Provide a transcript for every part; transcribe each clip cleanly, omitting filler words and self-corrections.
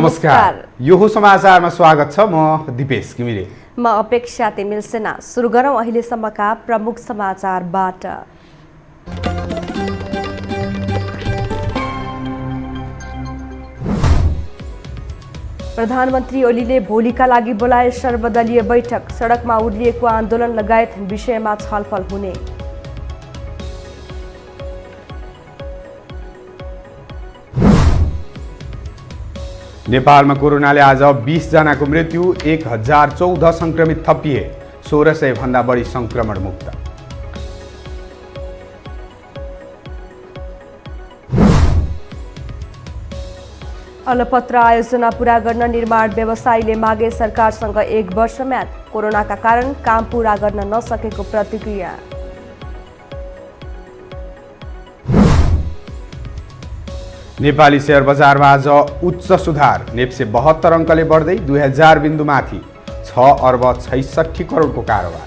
नमस्कार। यो हो समाचारमा स्वागत छ। म दिपेश घिमिरे। म अपेक्षा तिमिल सेना। सुरु गरौँ अहिलेसम्मका प्रमुख समाचारबाट। प्रधानमन्त्री ओलीले भोलिका लागि बोलाए सर्वदलीय बैठक। सडकमा उर्लिएको आन्दोलन लगायत विषयमा छलफल हुने। नेपालमा कोरोनाले आज 20 जनाको मृत्यु, 1014 संक्रमित थपिए, 1600 भन्दा बढी संक्रमण मुक्त। अलपत्र आयोजना पूरा गर्न निर्माण व्यवसायीले मागे सरकारसँग 1 वर्ष म्याद। कोरोनाका कारण काम पूरा गर्न नसकेको प्रतिक्रिया। नेपाली शेयर बजारमा आज उच्च सुधार। नेप्से 72 अङ्कले बढ्दै 2000 बिन्दुमाथि, 6 अर्ब 66 करोडको कारोबार।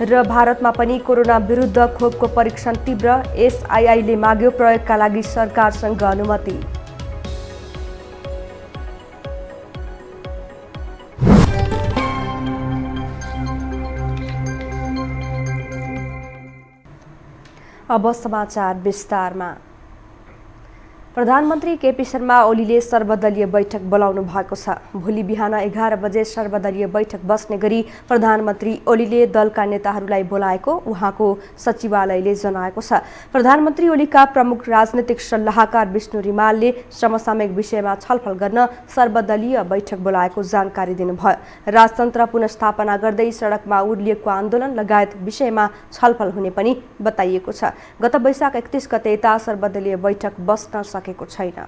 र भारतमा पनि कोरोना विरुद्ध खोपको परीक्षण तीव्र। एसआईआईले माग्यो प्रयोगका लागि सरकारसँग अनुमति। अब समाचार विस्तारमा। प्रधानमन्त्री केपी शर्मा ओलीले सर्वदलीय बैठक बोलाउनु भएको छ। भोलि बिहान 11 बजे सर्वदलीय बैठक बस्ने गरी प्रधानमन्त्री ओलीले दलका नेताहरूलाई बोलाएको उहाँको सचिवालयले जनाएको छ। प्रधानमन्त्री ओलीका प्रमुख राजनीतिक सल्लाहकार विष्णु रिमालले समसामयिक विषयमा छलफल गर्न सर्वदलीय बैठक बोलाएको जानकारी दिनुभयो। राजतन्त्र पुनर्स्थापना गर्दै सडकमा उर्लिएको आन्दोलन लगायत विषयमा छलफल हुने पनि बताइएको छ। गत वैशाख 31 गते यता सर्वदलीय बैठक बस्न सकेको छैन।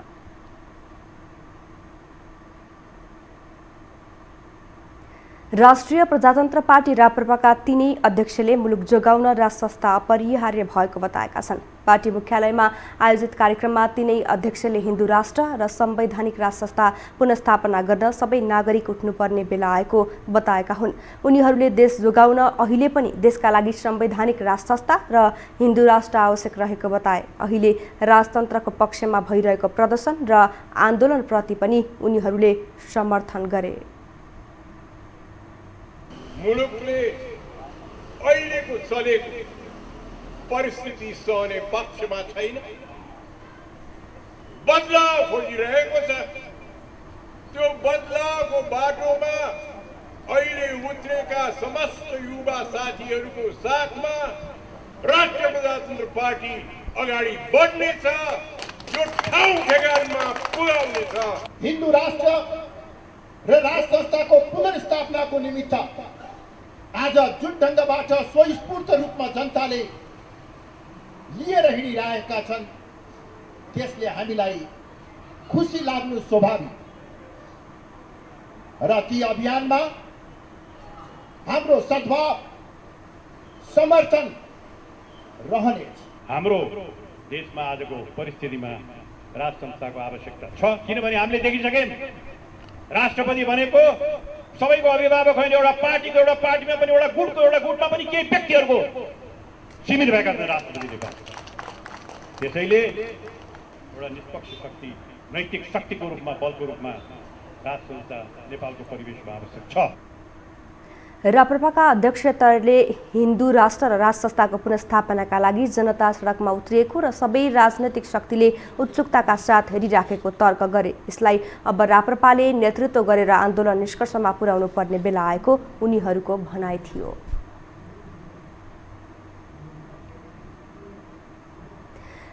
राष्ट्रिय प्रजातन्त्र पार्टी राप्रपाका 3 अध्यक्षले मुलुक जोगाउन राजसंस्था अपरिहार्य भएको बताएका छन्। पार्टी मुख्यालयमा आयोजित कार्यक्रममा 3 अध्यक्षले हिन्दू राष्ट्र र संवैधानिक राजसंस्था पुनर्स्थापना गर्न सबै नागरिक उठ्नुपर्ने बेला आएको बताएका हुन्। उनीहरूले देश जोगाउन अहिले पनि देशका लागि संवैधानिक राजसंस्था र हिन्दू राष्ट्र आवश्यक रहेको बताए। अहिले राजतन्त्रको पक्षमा भइरहेको प्रदर्शन र आन्दोलनप्रति पनि उनीहरूले समर्थन गरे। मुलुकले अहिलेको चलेको परिस्थिति सहने पक्षमा छैन। बदलाव खोजिरहेको छ। त्यो बदलावको बाटोमा अहिले उत्रेका समस्त युवा साथीहरूको साथमा राष्ट्रिय प्रजातन्त्र पार्टी अगाडि बढ्नेछ। यो ठाउँ ठेगानमा पुर्याउनेछ। हिन्दू राष्ट्र र राजसंस्थाको पुनर्स्थापनाको निमित्त आज जुन ढङ्गबाट स्वस्फूर्त रूपमा जनताले लिएर हिँडिरहेका छन् त्यसले हामीलाई खुसी लाग्नु स्वाभाविक। र ती अभियानमा हाम्रो सद्भाव समर्थन रहनेछ। हाम्रो देशमा आजको परिस्थितिमा राजसंस्थाको आवश्यकता छ, किनभने हामीले देखिसक्यौँ राष्ट्रपति भनेको सबैको अभिभावक होइन। एउटा पार्टीको एउटा पार्टीमा पनि एउटा गुटमा पनि केही व्यक्तिहरूको सीमित भएका छन् राष्ट्रपतिले। त्यसैले एउटा निष्पक्ष शक्ति, नैतिक शक्तिको रूपमा, बलको रूपमा राजसंस्था नेपालको परिवेशमा आवश्यक छ। राप्रपाका अध्यक्ष तरले हिन्दू राष्ट्र र राजसंस्थाको पुनर्स्थापनाका लागि जनता सडकमा उत्रिएको र सबै राजनैतिक शक्तिले उत्सुकताका साथ हेरिराखेको तर्क गरे। यसलाई अब राप्रपाले नेतृत्व गरेर आन्दोलन निष्कर्षमा पुर्याउनु पर्ने बेला आएको उनीहरूको भनाइ थियो।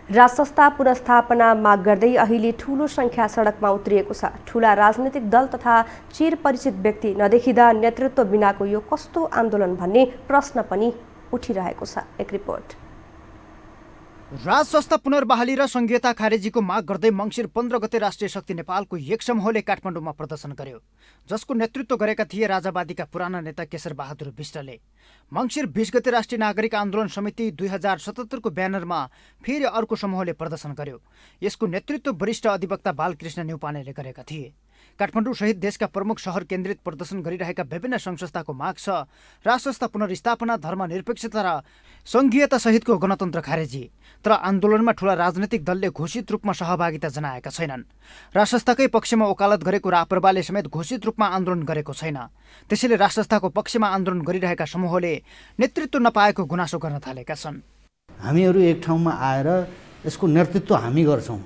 राजसंस्था पुनर्स्थापना माग गर्दै अहिले ठूलो संख्या सडकमा उत्रिएको छ। ठूला राजनीतिक दल तथा चिरपरिचित व्यक्ति नदेखिँदा नेतृत्व बिनाको यो कस्तो आन्दोलन भन्ने प्रश्न पनि उठिरहेको छ। एक रिपोर्ट। राजसंस्था पुनर्बहाली र संघीयता खारेजीको माग गर्दै मङ्सिर 15 गते राष्ट्रिय शक्ति नेपालको एक समूहले काठमाडौँमा प्रदर्शन गर्यो, जसको नेतृत्व गरेका थिए राजावादीका पुराना नेता केशर बहादुर विष्टले। मङ्सिर 20 गते राष्ट्रिय नागरिक आन्दोलन समिति 2077 को ब्यानरमा फेरि अर्को समूहले प्रदर्शन गर्यो। यसको नेतृत्व वरिष्ठ अधिवक्ता बालकृष्ण न्यौपानेले गरेका थिए। काठमाडौँसहित देशका प्रमुख सहर केन्द्रित प्रदर्शन गरिरहेका विभिन्न सङ्घ-संस्थाको माग छ राष्ट्र पुनर्स्थापना, धर्मनिरपेक्षता र सङ्घीयतासहितको गणतन्त्र खारेजी। तर आन्दोलनमा ठूला राजनैतिक दलले घोषित रूपमा सहभागिता जनाएका छैनन्। राष्ट्रकै पक्षमा वकालत गरेको राप्रपाले समेत घोषित रूपमा आन्दोलन गरेको छैन। त्यसैले राष्ट्रको पक्षमा आन्दोलन गरिरहेका समूहले नेतृत्व नपाएको गुनासो गर्न थालेका छन्। हामीहरू एक ठाउँमा आएर यसको नेतृत्व हामी गर्छौँ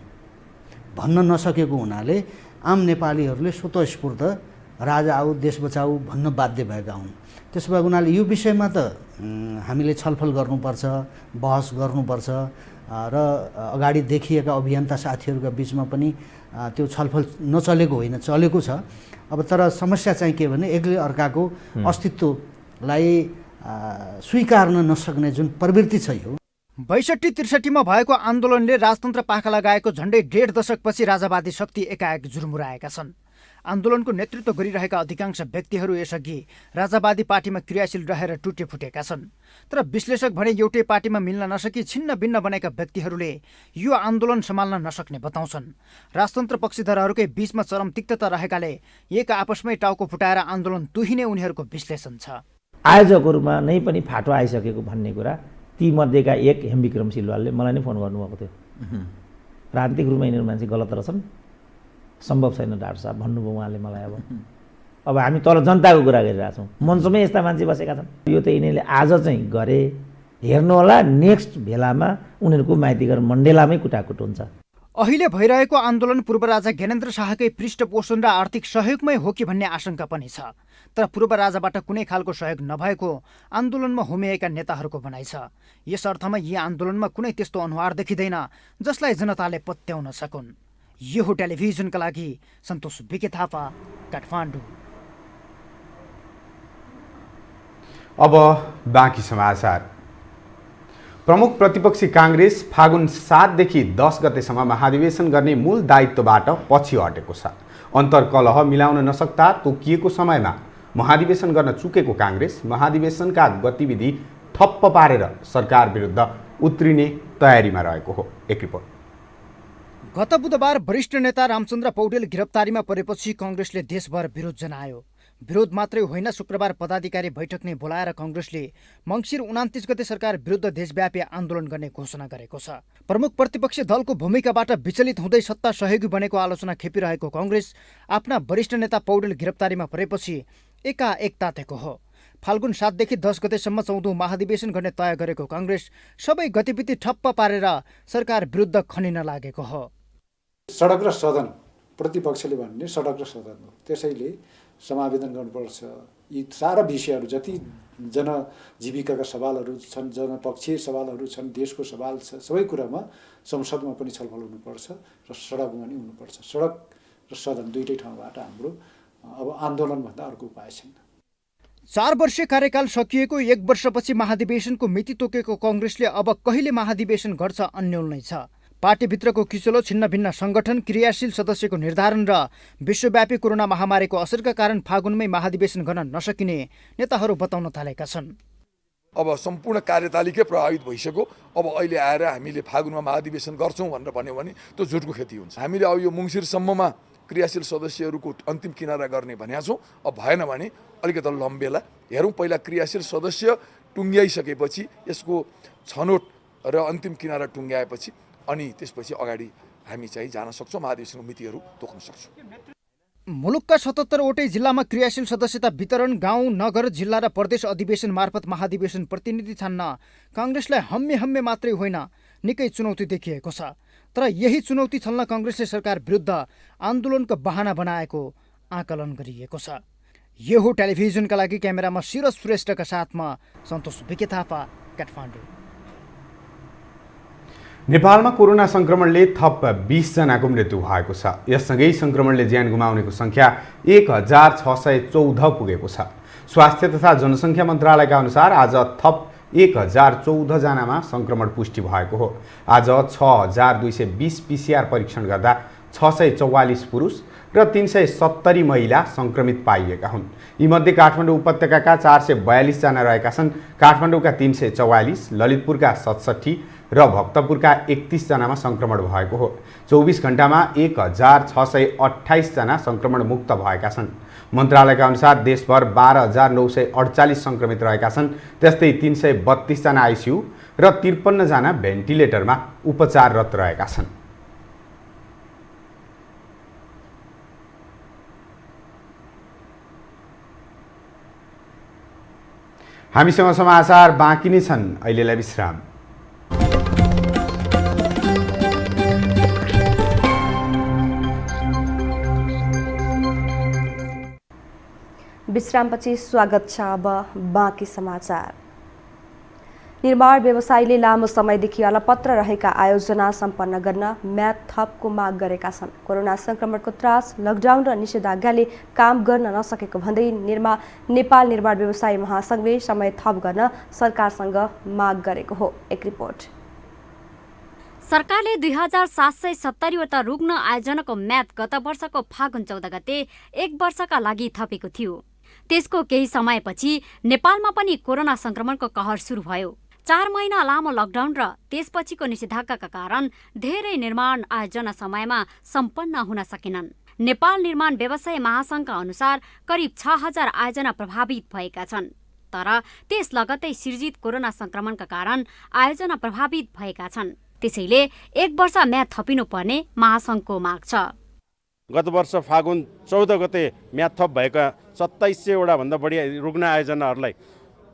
भन्न नसकेको हुनाले आम नेपालीहरूले स्वतस्फूर्त राजा आऊ देश बचाऊ भन्न बाध्य भएका हुन्। त्यसो भएको हुनाले यो विषयमा त हामीले छलफल गर्नुपर्छ, बहस गर्नुपर्छ र अगाडि देखिएका अभियन्ता साथीहरूका बिचमा पनि त्यो छलफल नचलेको होइन, चलेको छ। अब तर समस्या चाहिँ के भने एकले अर्काको अस्तित्वलाई स्वीकार्न नसक्ने जुन प्रवृत्ति छ यो 62-63 भएको आन्दोलनले राजतन्त्र पाखा लगाएको झण्डै 1.5 दशकपछि राजावादी शक्ति एकाएक जुर्मुराएका छन्। आन्दोलनको नेतृत्व गरिरहेका अधिकांश व्यक्तिहरू यसअघि राजावादी पार्टीमा क्रियाशील रहेर टुटे फुटेका छन्। तर विश्लेषक भने एउटै पार्टीमा मिल्न नसकी छिन्न भिन्न बनेका व्यक्तिहरूले यो आन्दोलन सम्हाल्न नसक्ने बताउँछन्। राजतन्त्र पक्षधरहरूकै बीचमा चरम तिक्तता रहेकाले एक आपसमै टाउको फुटाएर आन्दोलन तुहिने उनीहरूको विश्लेषण छ। आयोजकहरूमा नै पनि फाटो आइसकेको भन्ने कुरा ती मध्येका एक हेमविक्रम सिलवालले मलाई नै फोन गर्नुभएको थियो। राजनीतिक रूपमा यिनीहरू मान्छे गलत रहेछन्, सम्भव छैन डाक्टर साहब भन्नुभयो उहाँले मलाई। अब हामी तल जनताको कुरा गरिरहेछौँ, मञ्चमै यस्ता मान्छे बसेका छन्। यो त यिनीहरूले आज चाहिँ गरे, हेर्नु होला नेक्स्ट भेलामा उनीहरूको माइतीघर मण्डेलामै कुटाकुट हुन्छ। अहिले भइरहेको आन्दोलन पूर्व राजा ज्ञानेन्द्र शाहकै पृष्ठपोषण र आर्थिक सहयोगमै हो कि भन्ने आशंका पनि छ। तर पूर्व राजाबाट कुनै खालको सहयोग नभएको आन्दोलनमा होमिएका नेताहरूको भनाइ छ। यस अर्थमा यी आन्दोलनमा कुनै त्यस्तो अनुहार देखिँदैन जसलाई जनताले पत्याउन सकुन्। यो हो टेलिभिजनका लागि सन्तोष बिके थापा, काठमाडौँ। अब बाँकी समाचार। प्रमुख प्रतिपक्षी काङ्ग्रेस फागुन 7 देखि 10 गतेसम्म महाधिवेशन गर्ने मूल दायित्वबाट पछि हटेको छ। अन्तर्कलह मिलाउन नसक्दा तोकिएको समयमा महाधिवेशन गर्न चुकेको काङ्ग्रेस महाधिवेशनका गतिविधि ठप्प पारेर सरकार विरुद्ध उत्रिने तयारीमा रहेको हो। एक रिपोर्ट। गत बुधबार वरिष्ठ नेता रामचन्द्र पौडेल गिरफ्तारीमा परेपछि काङ्ग्रेसले देशभर विरोध जनायो। विरोध मात्रै होइन, शुक्रबार पदाधिकारी बैठक नै बोलाएर काङ्ग्रेसले मङ्सिर 29 गते सरकार विरुद्ध देशव्यापी आन्दोलन गर्ने घोषणा गरेको छ। प्रमुख प्रतिपक्षी दलको भूमिकाबाट विचलित हुँदै सत्ता सहयोगी बनेको आलोचना खेपिरहेको काङ्ग्रेस आफ्ना वरिष्ठ नेता पौडेल गिरफ्तारीमा परेपछि एकाएक तातेको हो। फाल्गुन 7 देखि 10 गतेसम्म 14औं महाधिवेशन गर्ने तय गरेको काङ्ग्रेस सबै गतिविधि ठप्प पारेर सरकार विरुद्ध खनिन लागेको हो। सडक र सदन प्रतिपक्षले भन्ने सडक र सदन हो, त्यसैले समावेदन गर्नुपर्छ। यी सारा विषयहरू जति जनजीविकाका सवालहरू छन्, जनपक्षीय सवालहरू छन्, देशको सवाल छ, सबै कुरामा संसदमा पनि छलफल हुनुपर्छ र सडकमा पनि हुनुपर्छ। सडक र सदन दुईटै ठाउँबाट हाम्रो अब आन्दोलनभन्दा अर्को उपाय छैन। 4 वर्षीय कार्यकाल सकिएको 1 वर्षपछि महाधिवेशनको मिति तोकेको काङ्ग्रेसले अब कहिले महाधिवेशन गर्छ अन्यल नै छ। पार्टीभित्रको किचलो, छिन्न भिन्न संगठन, क्रियाशील सदस्यको निर्धारण र विश्वव्यापी कोरोना महामारीको असरका कारण फागुनमै महाधिवेशन गर्न नसकिने नेताहरू बताउन थालेका छन्। अब सम्पूर्ण कार्यतालिकै प्रभावित भइसक्यो। अब अहिले आएर हामीले फागुनमा महाधिवेशन गर्छौँ भनेर भन्यो भने त्यो झुटको खेती हुन्छ। हामीले अब यो मङ्सिरसम्ममा क्रियाशील सदस्यहरूको अन्तिम किनारा गर्ने भनेका छौँ। अब भएन भने अलिकति लम्बेला हेरौँ। पहिला क्रियाशील सदस्य टुङ्ग्याइसकेपछि यसको छनौट र अन्तिम किनारा टुङ्ग्याएपछि अनि त्यसपछि अगाडि हामी चाहिँ जान सक्छौँ, महाधिवेशनको मितिहरू तोक्न सक्छौँ। मुलुकका 77 वटै जिल्लामा क्रियाशील सदस्यता वितरण, गाउँ, नगर, जिल्ला र प्रदेश अधिवेशन मार्फत महाधिवेशन प्रतिनिधि छान्न काङ्ग्रेसलाई हम्मे मात्रै होइन निकै चुनौती देखिएको छ। तर यही चुनौती छल्न काङ्ग्रेसले सरकार विरुद्ध आन्दोलनको बहाना बनाएको आकलन गरिएको छ। यो हो टेलिभिजनका लागि क्यामेरामा शिरज श्रेष्ठका साथमा सन्तोष बिके थापा, काठमाडौँ। नेपालमा कोरोना संक्रमणले थप 20 जनाको मृत्यु भएको छ। यससँगै संक्रमणले ज्यान गुमाउनेको संख्या 1614 पुगेको छ। स्वास्थ्य तथा जनसङ्ख्या मन्त्रालयका अनुसार आज थप 1014 जनामा संक्रमण पुष्टि भएको हो। आज 6220 PCR परीक्षण गर्दा 644 पुरुष र 370 महिला संक्रमित पाइएका हुन्। यीमध्ये काठमाडौँ उपत्यकाका 442 जना रहेका छन्। काठमाडौँका 344, ललितपुरका 67, र भक्तपुरका 31 जनामा सङ्क्रमण भएको हो। 24 घण्टामा 1628 जना सङ्क्रमण मुक्त भएका छन्। मन्त्रालयका अनुसार देशभर 12,948 सङ्क्रमित रहेका छन्। त्यस्तै 332 जना आइसियु र 53 जना भेन्टिलेटरमा उपचाररत रहेका छन्। हामीसँग समाचार बाँकी नै छन्, अहिलेलाई विश्राम। विश्रामपछि स्वागत छ। अब बाँकी समाचार। निर्माण व्यवसायीले लामो समयदेखि अलपत्र रहेका आयोजना सम्पन्न गर्न म्याद थपको माग गरेका छन्। कोरोना संक्रमणको त्रास, लकडाउन र निषेधाज्ञाले काम गर्न नसकेको भन्दै नेपाल निर्माण व्यवसायी महासङ्घले समय थप गर्न सरकारसँग माग गरेको हो। एक रिपोर्ट। सरकारले 2770 वटा रुग्ण आयोजनाको म्याद गत वर्षको फागुन 14 गते 1 वर्षका लागि थपेको थियो। त्यसको केही समयपछि नेपालमा पनि कोरोना संक्रमणको कहर सुरु भयो। 4 महिना लामो लकडाउन र त्यसपछिको निषेधाज्ञाका कारण धेरै निर्माण आयोजना समयमा सम्पन्न हुन सकेनन्। नेपाल निर्माण व्यवसाय महासङ्घका अनुसार करिब 6000 आयोजना प्रभावित भएका छन्। तर त्यस लगत्तै सिर्जित कोरोना संक्रमणका कारण आयोजना प्रभावित भएका छन्। त्यसैले 1 वर्ष म्याद थपिनुपर्ने महासङ्घको माग छ। गत वर्ष फागुन 14 गते म्याद थप भएका 2700 वटा भन्दा बढी रुग्ण आयोजनाहरूलाई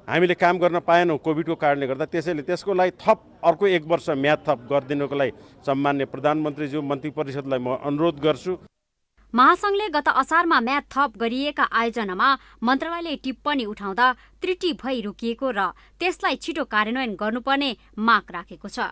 हामीले काम गर्न पाएनौँ कोभिडको कारणले गर्दा। त्यसैले त्यसको लागि थप अर्को 1 वर्ष म्याद थप गरिदिनुको लागि सम्मान्य प्रधानमन्त्रीज्यू मन्त्री परिषदलाई म अनुरोध गर्छु। महासङ्घले गत असारमा म्याद थप गरिएका आयोजनामा मन्त्रालयले टिप्पणी उठाउँदा त्रुटि भई रोकिएको र त्यसलाई छिटो कार्यान्वयन गर्नुपर्ने माग राखेको छ।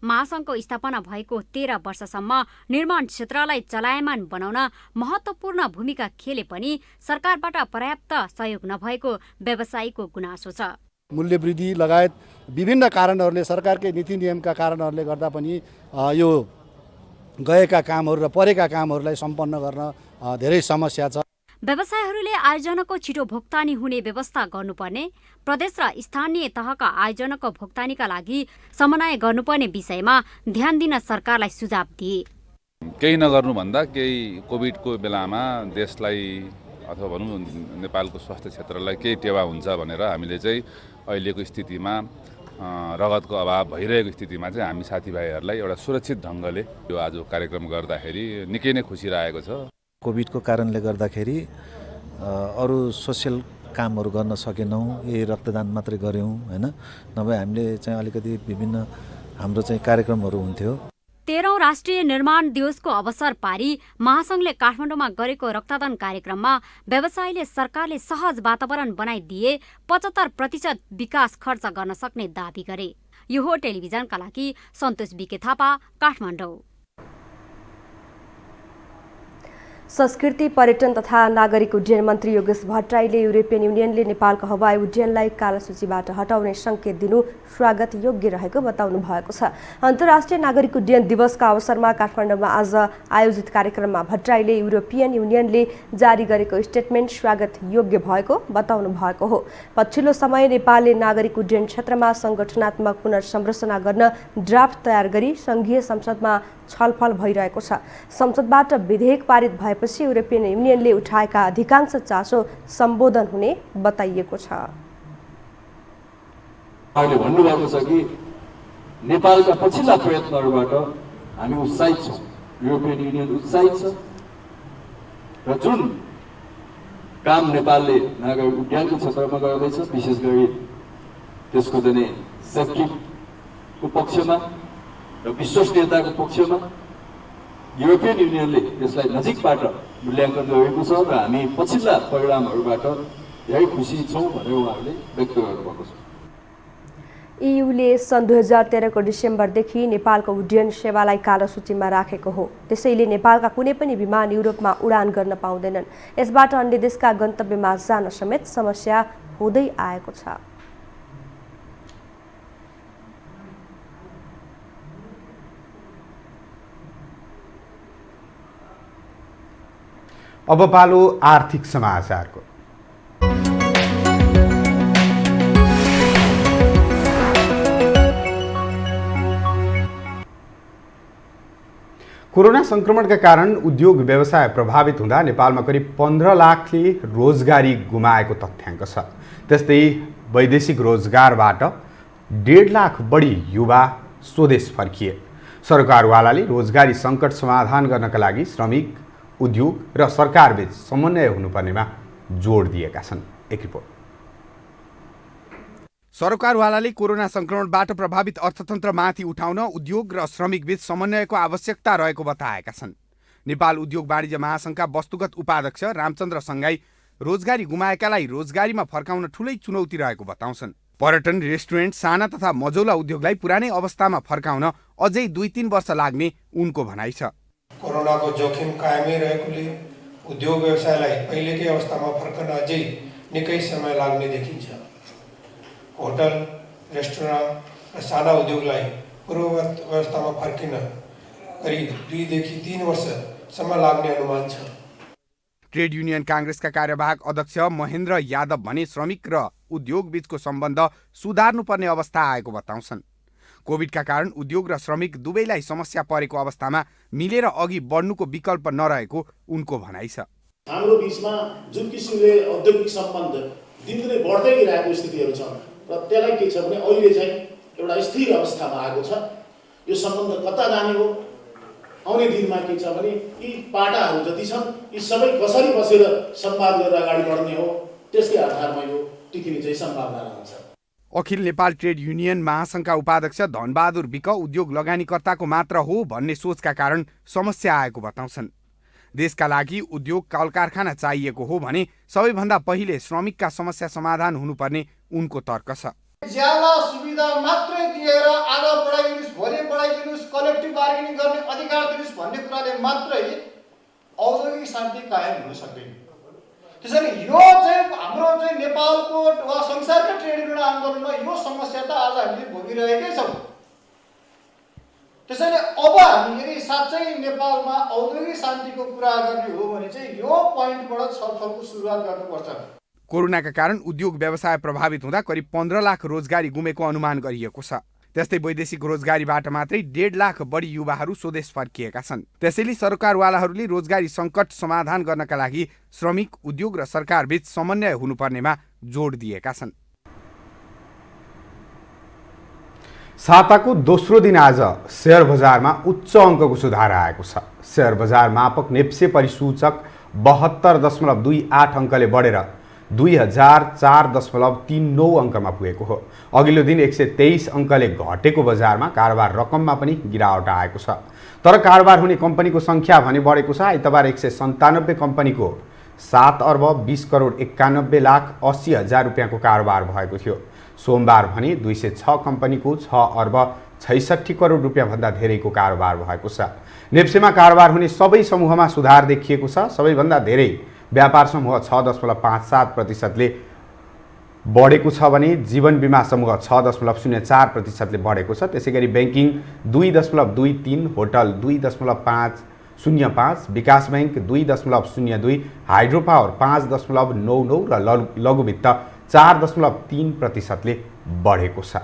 महासङ्घको स्थापना भएको 13 वर्षसम्म निर्माण क्षेत्रलाई चलायमान बनाउन महत्त्वपूर्ण भूमिका खेले पनि सरकारबाट पर्याप्त सहयोग नभएको व्यवसायीको गुनासो छ। मूल्यवृद्धि लगायत विभिन्न कारणहरूले सरकारकै नीति नियमका कारणहरूले गर्दा पनि यो गएका कामहरू र परेका कामहरूलाई सम्पन्न गर्न धेरै समस्या छ। व्यवसायीहरूले आयोजनाको छिटो भुक्तानी हुने व्यवस्था गर्नुपर्ने, प्रदेश र स्थानीय तहका आयोजनाको भुक्तानीका लागि समन्वय गर्नुपर्ने विषयमा ध्यान दिन सरकारलाई सुझाव दिए। केही नगर्नुभन्दा केही कोभिडको बेलामा देशलाई अथवा भनौँ नेपालको स्वास्थ्य क्षेत्रलाई केही टेवा हुन्छ भनेर हामीले चाहिँ अहिलेको स्थितिमा रगतको अभाव भइरहेको स्थितिमा चाहिँ हामी साथीभाइहरूलाई एउटा सुरक्षित ढङ्गले यो आज कार्यक्रम गर्दाखेरि निकै नै खुसी लागेको छ। कोभिडको कारणले गर्दाखेरि अरू सोसियल कामहरू गर्न सकेनौँ, यही रक्तदान मात्रै गऱ्यौँ हैन, नभए हामीले चाहिँ अलिकति विभिन्न हाम्रो चाहिँ कार्यक्रमहरू हुन्थ्यो। 13औं राष्ट्रिय निर्माण दिवसको अवसर पारी महासङ्घले काठमाडौँमा गरेको रक्तदान कार्यक्रममा व्यवसायीले सरकारले सहज वातावरण बनाइदिए 75% विकास खर्च गर्न सक्ने दावी गरे। यो हो टेलिभिजनका लागि सन्तोष बिके थापा, काठमाडौँ। संस्कृति, पर्यटन तथा नागरिक उड्डयन मन्त्री योगेश भट्टराईले युरोपियन युनियनले नेपालको हवाई उड्डयनलाई काला सूचीबाट हटाउने संकेत दिनु स्वागत योग्य रहेको बताउनु भएको छ। अन्तर्राष्ट्रिय नागरिक उड्डयन दिवसका अवसरमा काठमाडौँमा आज आयोजित कार्यक्रममा भट्टराईले युरोपियन युनियनले जारी गरेको स्टेटमेन्ट स्वागत योग्य भएको बताउनु भएको हो। पछिल्लो समय नेपालले नागरिक उड्डयन क्षेत्रमा संगठनात्मक पुनर्संरचना गर्न ड्राफ्ट तयार गरी संघीय संसदमा छलफल भइरहेको छ। संसदबाट विधेयक पारित भएपछि युरोपियन युनियनले उठाएका अधिकांश चासो सम्बोधन हुने बताइएको छ। उहाँले भन्नुभएको छ कि नेपालका पछिल्ला प्रयत्नहरूबाट हामी उत्साहित छौँ, युरोपियन युनियन उत्साहित छ र जुन काम नेपालले नागरिक उड्डयनको क्षेत्रमा गर्दैछ, विशेष गरी त्यसको चाहिँ सेफ्टीको पक्षमा र विश्वसनीयताको पक्षमा युरोपियन युनियनले यसलाई नजिकबाट मूल्याङ्कन गरेको छ र हामी पछिल्ला परिणामहरूबाट धेरै खुसी छौँ भनेर उहाँहरूले व्यक्त गर्नुभएको छ। इयुले सन् 2013 को डिसेम्बरदेखि नेपालको उड्डयन सेवालाई कालो सूचीमा राखेको हो। त्यसैले नेपालका कुनै पनि विमान युरोपमा उडान गर्न पाउँदैनन्। यसबाट अन्य देशका गन्तव्यमा जान समेत समस्या हुँदै आएको छ। अब पालो आर्थिक समाचारको। कोरोना संक्रमणका कारण उद्योग व्यवसाय प्रभावित हुँदा नेपालमा करिब 15 लाखले रोजगारी गुमाएको तथ्याङ्क छ। त्यस्तै वैदेशिक रोजगारबाट 1.5 लाख बढी युवा स्वदेश फर्किए। सरकारवालाले रोजगारी सङ्कट समाधान गर्नका लागि श्रमिक, उद्योग र सरकारबीच समन्वय हुनुपर्नेमा जोड दिएका छन्। एक रिपोर्ट। सरकारवालाले कोरोना संक्रमणबाट प्रभावित अर्थतन्त्रमाथि उठाउन उद्योग र श्रमिकबीच समन्वयको आवश्यकता रहेको बताएका छन्। नेपाल उद्योग वाणिज्य महासङ्घका वस्तुगत उपाध्यक्ष रामचन्द्र सङ्गाई रोजगारी गुमाएकालाई रोजगारीमा फर्काउन ठूलै चुनौती रहेको बताउँछन्। पर्यटन, रेस्टुरेन्ट, साना तथा मझौला उद्योगलाई पुरानै अवस्थामा फर्काउन अझै 2-3 वर्ष लाग्ने उनको भनाइ छ। कोरोनाको जोखिम कायमै रहेकोले उद्योग व्यवसायलाई पहिलेकै अवस्थामा फर्कन अझै निकै समय लाग्ने देखिन्छ। होटल, रेस्टुरेन्ट र साना उद्योगलाई पूर्ववत अवस्थामा फर्किन करिब 2-3 वर्षसम्म लाग्ने अनुमान छ। ट्रेड युनियन काङ्ग्रेसका कार्यवाहक अध्यक्ष महेन्द्र यादव भने श्रमिक र उद्योग बीचको सम्बन्ध सुधार्नुपर्ने अवस्था आएको बताउँछन्। कोभिडका कारण उद्योग र श्रमिक दुवैलाई समस्या परेको अवस्थामा मिलेर अघि बढ्नुको विकल्प नरहेको उनको भनाइ छ। हाम्रो बीचमा जुन किसिमले औद्योगिक सम्बन्ध दिनदिनै बढ्दै गइरहेको स्थितिहरू छ र त्यसलाई के छ भने अहिले चाहिँ एउटा स्थिर अवस्थामा आएको छ। यो सम्बन्ध कता जाने हो, आउने दिनमा के छ भने यी पाटाहरू जति छन् यी सबै कसरी बसेर संवाद गरेर अगाडि बढ्ने हो, त्यसकै आधारमा यो टिकिने चाहिँ सम्भावना रहन्छ। अखिल नेपाल ट्रेड युनियन महासङ्घका उपाध्यक्ष धनबहादुर विक उद्योग लगानीकर्ताको मात्र हो भन्ने सोचका कारण समस्या आएको बताउँछन्। देशका लागि उद्योग कल कारखाना चाहिएको हो भने सबैभन्दा पहिले श्रमिकका समस्या समाधान हुनुपर्ने उनको तर्क छ। ज्याला सुविधा मात्रै दिएर आज बढाइदिनुस्, भोलि बढाइदिनुस्, कलेक्टिभ बार्गेनिङ गर्ने अधिकार दिनुस् भन्ने कुराले मात्रै औद्योगिक शान्ति कायम हुन सक्दैन। त्यसैले यो चाहिँ हाम्रो चाहिँ नेपालको वा संसारका ट्रेड युनियन आन्दोलनमा यो समस्या त आज हामीले भोगिरहेकै छौँ। त्यसैले अब हामीले साँच्चै नेपालमा औद्योगिक शान्तिको कुरा गर्ने हो भने चाहिँ यो पोइन्टबाट छलफलको सुरुवात गर्नुपर्छ। कोरोनाका कारण उद्योग व्यवसाय प्रभावित हुँदा करिब 15 लाख रोजगारी गुमेको अनुमान गरिएको छ। त्यस्तै वैदेशिक रोजगारीबाट मात्रै 1.5 लाख बढी युवाहरू स्वदेश फर्किएका छन्। त्यसैले सरकारवालाहरूले रोजगारी सङ्कट समाधान गर्नका लागि श्रमिक, उद्योग र सरकारबीच समन्वय हुनुपर्नेमा जोड दिएका छन्। साताको दोस्रो दिन आज शेयर बजारमा उच्च अङ्कको सुधार आएको छ। शेयर बजार मापक नेप्से परिसूचक 72.28 अङ्कले बढेर 2004.39 अङ्कमा पुगेको हो। अघिल्लो दिन 123 अङ्कले घटेको बजारमा कारोबार रकममा पनि गिरावट आएको छ। तर कारोबार हुने कम्पनीको सङ्ख्या भने बढेको छ। आइतबार 197 कम्पनीको 7 अर्ब 20 करोड 91 लाख 80 हजार रुपियाँको कारोबार भएको थियो। सोमबार भने 206 कम्पनीको 6 अर्ब 66 करोड रुपियाँभन्दा धेरैको कारोबार भएको छ। नेप्सेमा कारोबार हुने सबै समूहमा सुधार देखिएको छ। सबैभन्दा धेरै व्यापार समूह 6.57%ले बढेको छ भने जीवन बिमा समूह 6.04%ले बढेको छ। त्यसैगरी ब्याङ्किङ 2.23, होटल 2.505, विकास ब्याङ्क 2.02, हाइड्रो पावर 5.99 र लघु वित्त 4.3%ले बढेको छ।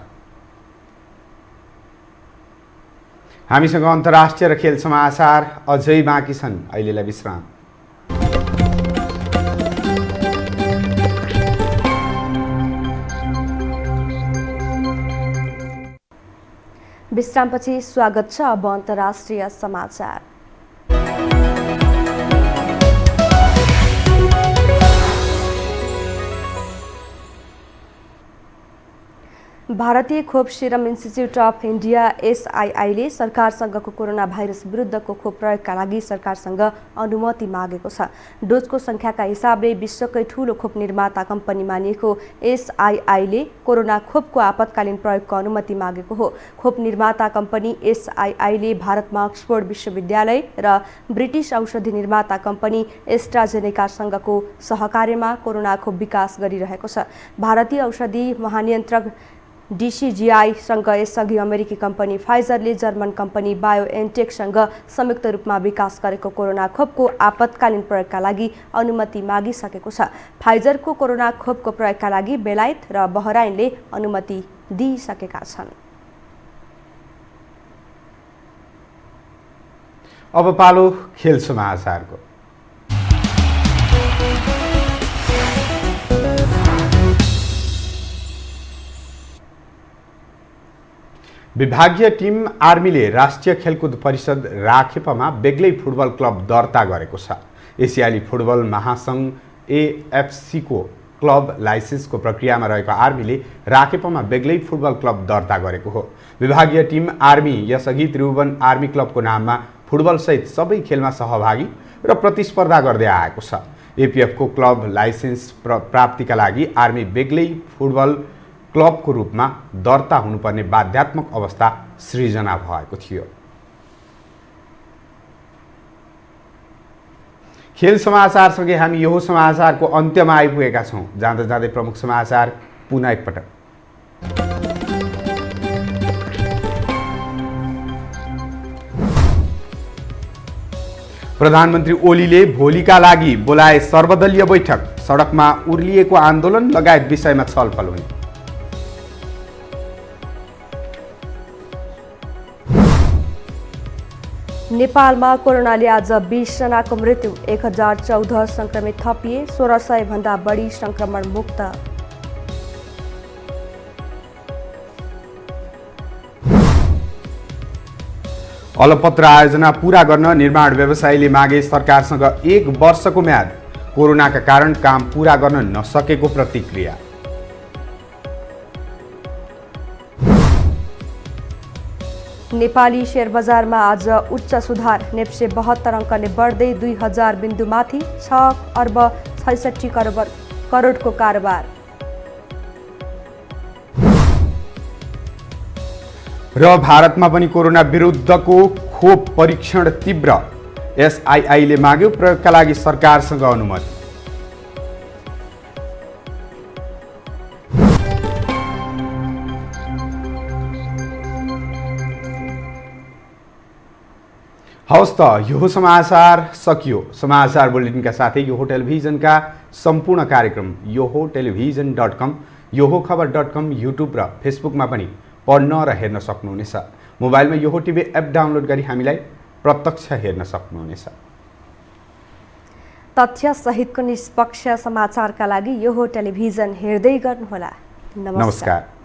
हामीसँग अन्तर्राष्ट्रिय र खेल समाचार अझै बाँकी छन्। अहिलेलाई विश्राम। विश्रामपछि स्वागत छ। अब अन्तर्राष्ट्रिय समाचार। भारतीय खोप सिरम इन्स्टिच्युट अफ इन्डिया एसआइआईले सरकारसँगको कोरोना भाइरस विरुद्धको खोप प्रयोगका लागि सरकारसँग अनुमति मागेको छ। डोजको सङ्ख्याका हिसाबले विश्वकै ठूलो खोप निर्माता कम्पनी मानिएको एसआइआईले कोरोना खोपको आपतकालीन प्रयोगको अनुमति मागेको हो। खोप निर्माता कम्पनी एसआइआईले भारतमा अक्सफोर्ड विश्वविद्यालय र ब्रिटिस औषधि निर्माता कम्पनी एस्ट्राजेनेकासँगको सहकार्यमा कोरोना खोप विकास गरिरहेको छ। भारतीय औषधि महानियन्त्रक डिसिजिआईसँग यसअघि अमेरिकी कम्पनी फाइजरले जर्मन कम्पनी बायोएनटेकसँग संयुक्त रूपमा विकास गरेको कोरोना खोपको आपतकालीन प्रयोगका लागि अनुमति मागिसकेको छ। फाइजरको कोरोना खोपको प्रयोगका लागि बेलायत र बहराइनले अनुमति दिइसकेका छन्। अब पालो खेल समाचारको। विभागीय टिम आर्मीले राष्ट्रिय खेलकुद परिषद राखेपमा बेग्लै फुटबल क्लब दर्ता गरेको छ। एसियाली फुटबल महासङ्घ एएफसीको क्लब लाइसेन्सको प्रक्रियामा रहेको आर्मीले राखेपमा बेग्लै फुटबल क्लब दर्ता गरेको हो। विभागीय टिम आर्मी यसअघि त्रिभुवन आर्मी क्लबको नाममा फुटबलसहित सबै खेलमा सहभागी र प्रतिस्पर्धा गर्दै आएको छ। एपिएफको क्लब लाइसेन्स प्राप्तिका लागि आर्मी बेग्लै फुटबल क्लबको रूपमा दर्ता हुनुपर्ने बाध्यात्मक अवस्था सृजना भएको थियो। खेल समाचारसँगै हामी यो समाचारको अन्त्यमा आइपुगेका छौँ। जाँदा जाँदै प्रमुख समाचार पुनः एकपटक। प्रधानमन्त्री ओलीले भोलिका लागि बोलाए सर्वदलीय बैठक, सडकमा उर्लिएको आन्दोलन लगायत विषयमा छलफल हुने। नेपालमा कोरोनाले आज 20 जनाको मृत्यु, 1014 संक्रमित थपिए, 1600 भन्दा बढी संक्रमण मुक्त। अलपत्र आयोजना पूरा गर्न निर्माण व्यवसायीले मागे सरकारसँग 1 वर्षको म्याद, कोरोनाका कारण काम पूरा गर्न नसकेको प्रतिक्रिया। नेपाली शेयर बजारमा आज उच्च सुधार, नेप्से 72 अङ्कले बढ्दै 2000 बिन्दुमाथि, 6 अर्ब 66 करोडको कारोबार। र भारतमा पनि कोरोना विरुद्धको खोप परीक्षण तीव्र, एसआईआईले माग्यो प्रयोगका लागि सरकारसँग अनुमति। हवस् त यो समाचार सकियो। समाचार बुलेटिनका साथै यो टेलिभिजनका सम्पूर्ण कार्यक्रम yoho.television.com, yohoखबर.com, युट्युब र फेसबुकमा पनि पढ्न र हेर्न सक्नुहुनेछ। मोबाइलमा योहो टिभी एप डाउनलोड गरी हामीलाई प्रत्यक्ष हेर्न सक्नुहुनेछ। तथ्य सहितको निष्पक्ष समाचारका लागि योहो टेलिभिजन हेर्दै गर्नुहोला। नमस्कार।